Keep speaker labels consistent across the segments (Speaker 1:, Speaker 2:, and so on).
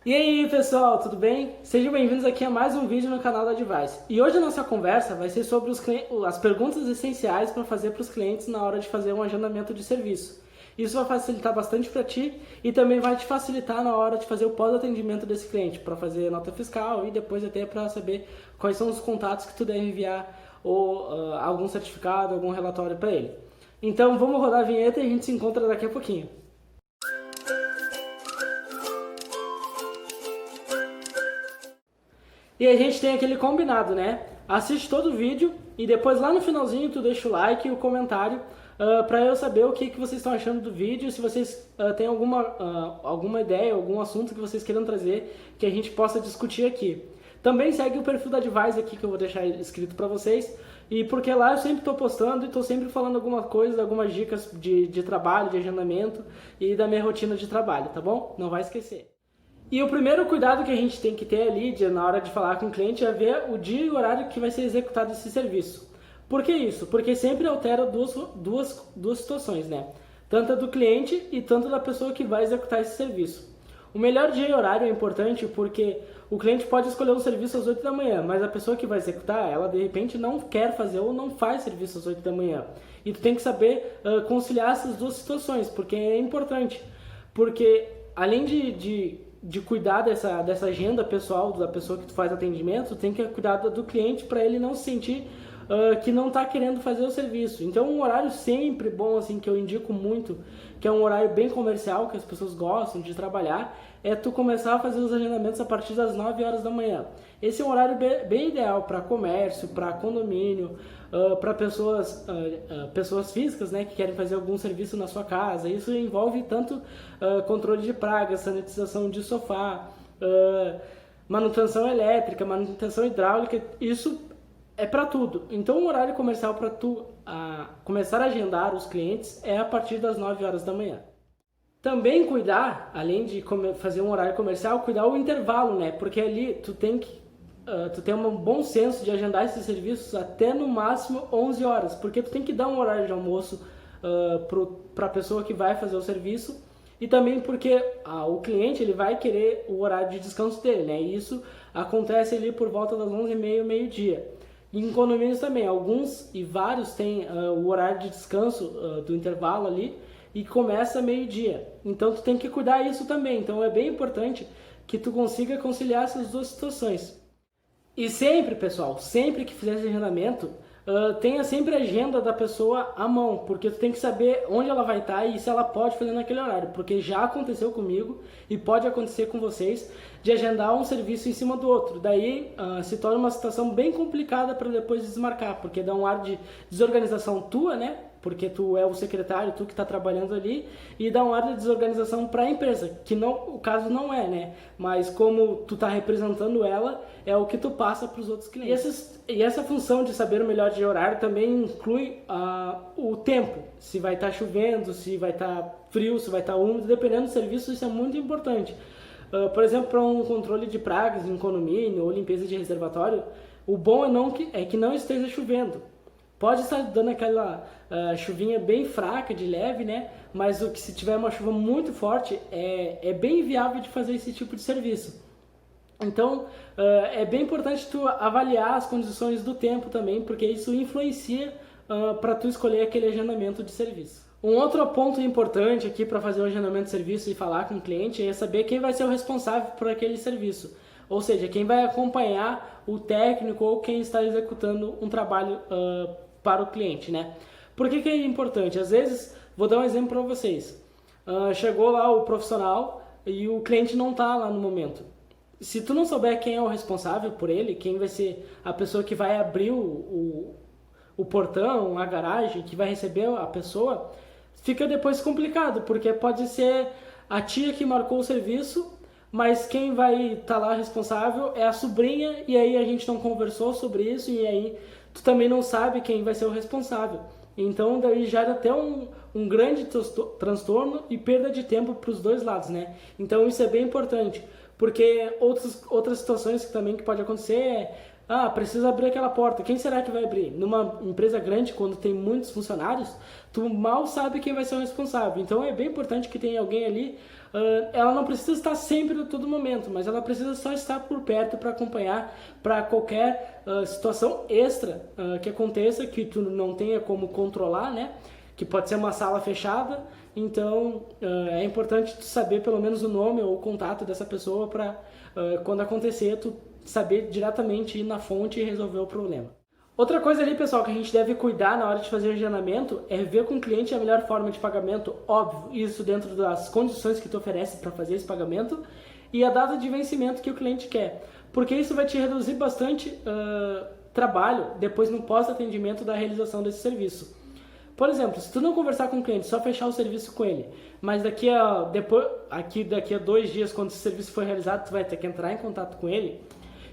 Speaker 1: E aí pessoal, tudo bem? Sejam bem-vindos aqui a mais um vídeo no canal da Advice. E hoje a nossa conversa vai ser sobre as perguntas essenciais para fazer para os clientes na hora de fazer um agendamento de serviço. Isso vai facilitar bastante para ti e também vai te facilitar na hora de fazer o pós-atendimento desse cliente, para fazer nota fiscal e depois até para saber quais são os contatos que tu deve enviar ou algum certificado, algum relatório para ele. Então vamos rodar a vinheta e a gente se encontra daqui a pouquinho. E a gente tem aquele combinado, né? Assiste todo o vídeo e depois lá no finalzinho tu deixa o like e o comentário para eu saber o que vocês estão achando do vídeo, se vocês têm alguma ideia, algum assunto que vocês queiram trazer que a gente possa discutir aqui. Também segue o perfil da Advice aqui que eu vou deixar escrito para vocês, e porque lá eu sempre estou postando e estou sempre falando alguma coisa, algumas dicas de trabalho, de agendamento e da minha rotina de trabalho, tá bom? Não vai esquecer. E o primeiro cuidado que a gente tem que ter ali na hora de falar com o cliente é ver o dia e o horário que vai ser executado esse serviço. Por que isso? Porque sempre altera duas situações, né? Tanto a do cliente e tanto da pessoa que vai executar esse serviço. O melhor dia e horário é importante porque o cliente pode escolher um serviço às 8 da manhã, mas a pessoa que vai executar, ela de repente não quer fazer ou não faz serviço às 8 da manhã. E tu tem que saber conciliar essas duas situações, porque é importante. Porque além de cuidar dessa agenda pessoal da pessoa que tu faz atendimento, tem que cuidar do cliente para ele não se sentir que não está querendo fazer o serviço. Então um horário sempre bom, assim, que eu indico muito, que é um horário bem comercial, que as pessoas gostam de trabalhar, é tu começar a fazer os agendamentos a partir das 9 horas da manhã. Esse é um horário bem ideal para comércio, para condomínio, para pessoas físicas, né, que querem fazer algum serviço na sua casa. Isso envolve tanto controle de pragas, sanitização de sofá, manutenção elétrica, manutenção hidráulica, isso é para tudo. Então o horário comercial para tu começar a agendar os clientes é a partir das 9 horas da manhã. Também cuidar, além de fazer um horário comercial, cuidar o intervalo, né? Porque ali tu tem um bom senso de agendar esses serviços até no máximo 11 horas, porque tu tem que dar um horário de almoço para a pessoa que vai fazer o serviço e também porque o cliente ele vai querer o horário de descanso dele, né? E isso acontece ali por volta das 11h30, meio-dia. Em condomínios também, alguns e vários têm o horário de descanso do intervalo ali e começa meio-dia. Então tu tem que cuidar isso também. Então é bem importante que tu consiga conciliar essas duas situações. E sempre, pessoal, sempre que fizer esse agendamento, tenha sempre a agenda da pessoa à mão, porque tu tem que saber onde ela vai estar e se ela pode fazer naquele horário, porque já aconteceu comigo e pode acontecer com vocês de agendar um serviço em cima do outro. Daí se torna uma situação bem complicada para depois desmarcar, porque dá um ar de desorganização tua, né? Porque tu é o secretário, tu que está trabalhando ali, e dá um ar de desorganização para a empresa, que não, o caso não é, né? Mas como tu está representando ela, é o que tu passa para os outros clientes. E essa função de saber o melhor dia e horário também inclui o tempo, se vai estar chovendo, se vai estar frio, se vai estar úmido, dependendo do serviço, isso é muito importante. Por exemplo, para um controle de pragas em condomínio ou limpeza de reservatório, o bom é que não esteja chovendo. Pode estar dando aquela chuvinha bem fraca, de leve, né? Mas se tiver uma chuva muito forte, é bem viável de fazer esse tipo de serviço. Então, é bem importante tu avaliar as condições do tempo também, porque isso influencia para tu escolher aquele agendamento de serviço. Um outro ponto importante aqui para fazer o agendamento de serviço e falar com o cliente é saber quem vai ser o responsável por aquele serviço. Ou seja, quem vai acompanhar o técnico ou quem está executando um trabalho para o cliente, né? Por que é importante? Às vezes, vou dar um exemplo para vocês. Chegou lá o profissional e o cliente não está lá no momento. Se tu não souber quem é o responsável por ele, quem vai ser a pessoa que vai abrir o portão, a garagem, que vai receber a pessoa, fica depois complicado, porque pode ser a tia que marcou o serviço, mas quem vai estar lá responsável é a sobrinha, e aí a gente não conversou sobre isso, e aí tu também não sabe quem vai ser o responsável. Então daí gera até um grande transtorno e perda de tempo para os dois lados, né? Então isso é bem importante, porque outras situações que pode acontecer precisa abrir aquela porta, quem será que vai abrir? Numa empresa grande, quando tem muitos funcionários, tu mal sabe quem vai ser o responsável. Então é bem importante que tenha alguém ali ela não precisa estar sempre a todo momento, mas ela precisa só estar por perto para acompanhar para qualquer situação extra que aconteça, que tu não tenha como controlar, né? Que pode ser uma sala fechada, então é importante tu saber pelo menos o nome ou o contato dessa pessoa para quando acontecer tu saber diretamente ir na fonte e resolver o problema. Outra coisa ali, pessoal, que a gente deve cuidar na hora de fazer o agendamento é ver com o cliente a melhor forma de pagamento, óbvio, isso dentro das condições que tu oferece para fazer esse pagamento e a data de vencimento que o cliente quer, porque isso vai te reduzir bastante trabalho depois no pós-atendimento da realização desse serviço. Por exemplo, se tu não conversar com o cliente, só fechar o serviço com ele, mas daqui a 2 dias, quando esse serviço for realizado, tu vai ter que entrar em contato com ele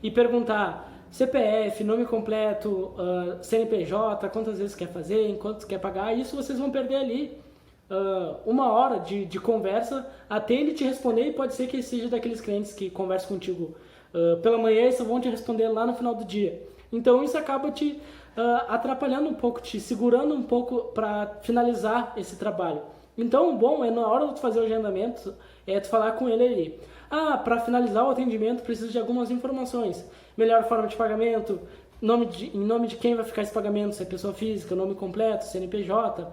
Speaker 1: e perguntar CPF, nome completo, CNPJ, quantas vezes quer fazer, em quanto quer pagar, isso vocês vão perder ali 1 hora de conversa até ele te responder, e pode ser que seja daqueles clientes que conversam contigo pela manhã e só vão te responder lá no final do dia. Então isso acaba te atrapalhando um pouco, te segurando um pouco para finalizar esse trabalho. Então o bom é na hora de tu fazer o agendamento, é tu falar com ele ali. Para finalizar o atendimento precisa de algumas informações. Melhor forma de pagamento, em nome de quem vai ficar esse pagamento, se é pessoa física, nome completo, CNPJ,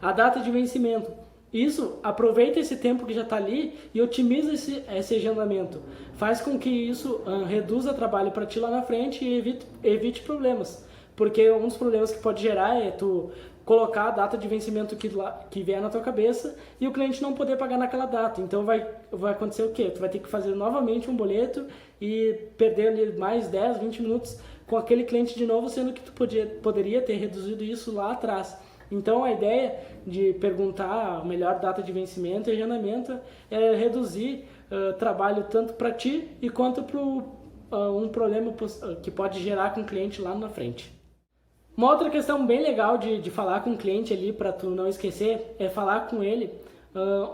Speaker 1: a data de vencimento. Isso, aproveita esse tempo que já está ali e otimiza esse agendamento. Faz com que isso reduza trabalho para ti lá na frente e evite problemas. Porque um dos problemas que pode gerar é tu colocar a data de vencimento que vier na tua cabeça e o cliente não poder pagar naquela data. Então vai acontecer o quê? Tu vai ter que fazer novamente um boleto e perder ali mais 10, 20 minutos com aquele cliente de novo, sendo que tu poderia ter reduzido isso lá atrás. Então a ideia de perguntar a melhor data de vencimento e agendamento é reduzir trabalho tanto para ti e quanto para um problema que pode gerar com o cliente lá na frente. Uma outra questão bem legal de falar com o cliente ali, para tu não esquecer, é falar com ele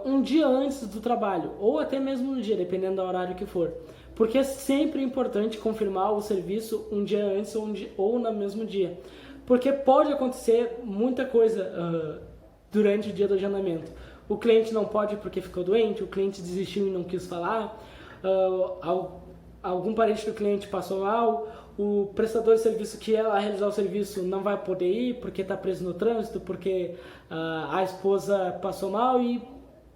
Speaker 1: um dia antes do trabalho, ou até mesmo no dia, dependendo do horário que for. Porque é sempre importante confirmar o serviço um dia antes ou no mesmo dia. Porque pode acontecer muita coisa durante o dia do agendamento. O cliente não pode porque ficou doente, o cliente desistiu e não quis falar, algum parente do cliente passou mal, o prestador de serviço que ia lá realizar o serviço não vai poder ir porque está preso no trânsito, porque a esposa passou mal e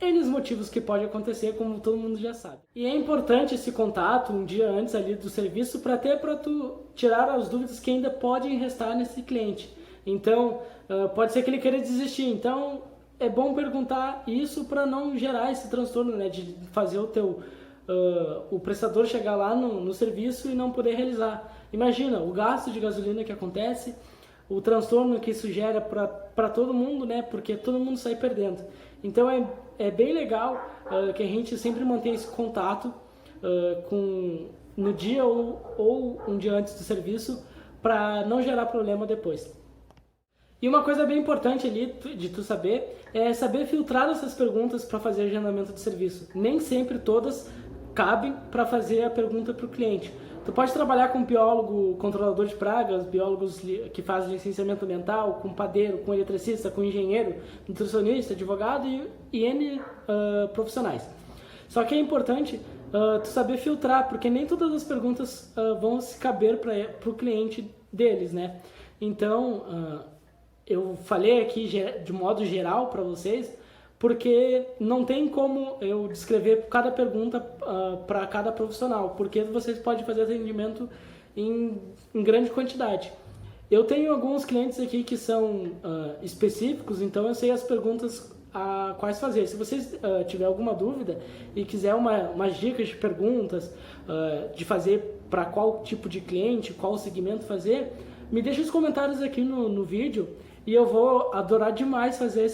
Speaker 1: N motivos que pode acontecer, como todo mundo já sabe. E é importante esse contato um dia antes ali do serviço para tu tirar as dúvidas que ainda podem restar nesse cliente. Então, pode ser que ele queira desistir. Então, é bom perguntar isso para não gerar esse transtorno, né, de fazer o prestador chegar lá no serviço e não poder realizar. Imagina o gasto de gasolina que acontece, o transtorno que isso gera para todo mundo, né? Porque todo mundo sai perdendo. Então é bem legal que a gente sempre mantenha esse contato no dia ou um dia antes do serviço para não gerar problema depois. E uma coisa bem importante ali de tu saber é saber filtrar essas perguntas para fazer agendamento de serviço. Nem sempre todas cabem para fazer a pergunta para o cliente. Tu pode trabalhar com biólogo, controlador de pragas, biólogos que fazem licenciamento ambiental, com padeiro, com eletricista, com engenheiro, nutricionista, advogado e N profissionais. Só que é importante tu saber filtrar, porque nem todas as perguntas vão se caber para o cliente deles, né? Então, eu falei aqui de modo geral para vocês, porque não tem como eu descrever cada pergunta para cada profissional, porque vocês podem fazer atendimento em grande quantidade. Eu tenho alguns clientes aqui que são específicos, então eu sei as perguntas quais fazer. Se vocês tiver alguma dúvida e quiser umas dicas de perguntas, de fazer para qual tipo de cliente, qual segmento fazer, me deixa os comentários aqui no vídeo. E eu vou adorar demais fazer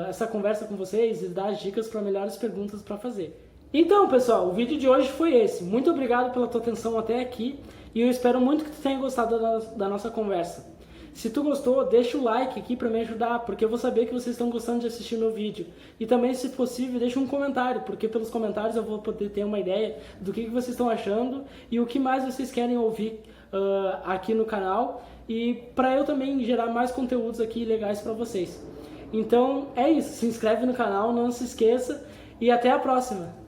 Speaker 1: essa conversa com vocês e dar as dicas para melhores perguntas para fazer. Então, pessoal, o vídeo de hoje foi esse. Muito obrigado pela tua atenção até aqui e eu espero muito que tu tenha gostado da nossa conversa. Se tu gostou, deixa o like aqui para me ajudar, porque eu vou saber que vocês estão gostando de assistir meu vídeo. E também, se possível, deixa um comentário, porque pelos comentários eu vou poder ter uma ideia do que vocês estão achando e o que mais vocês querem ouvir aqui no canal, e para eu também gerar mais conteúdos aqui legais para vocês. Então é isso, se inscreve no canal, não se esqueça, e até a próxima!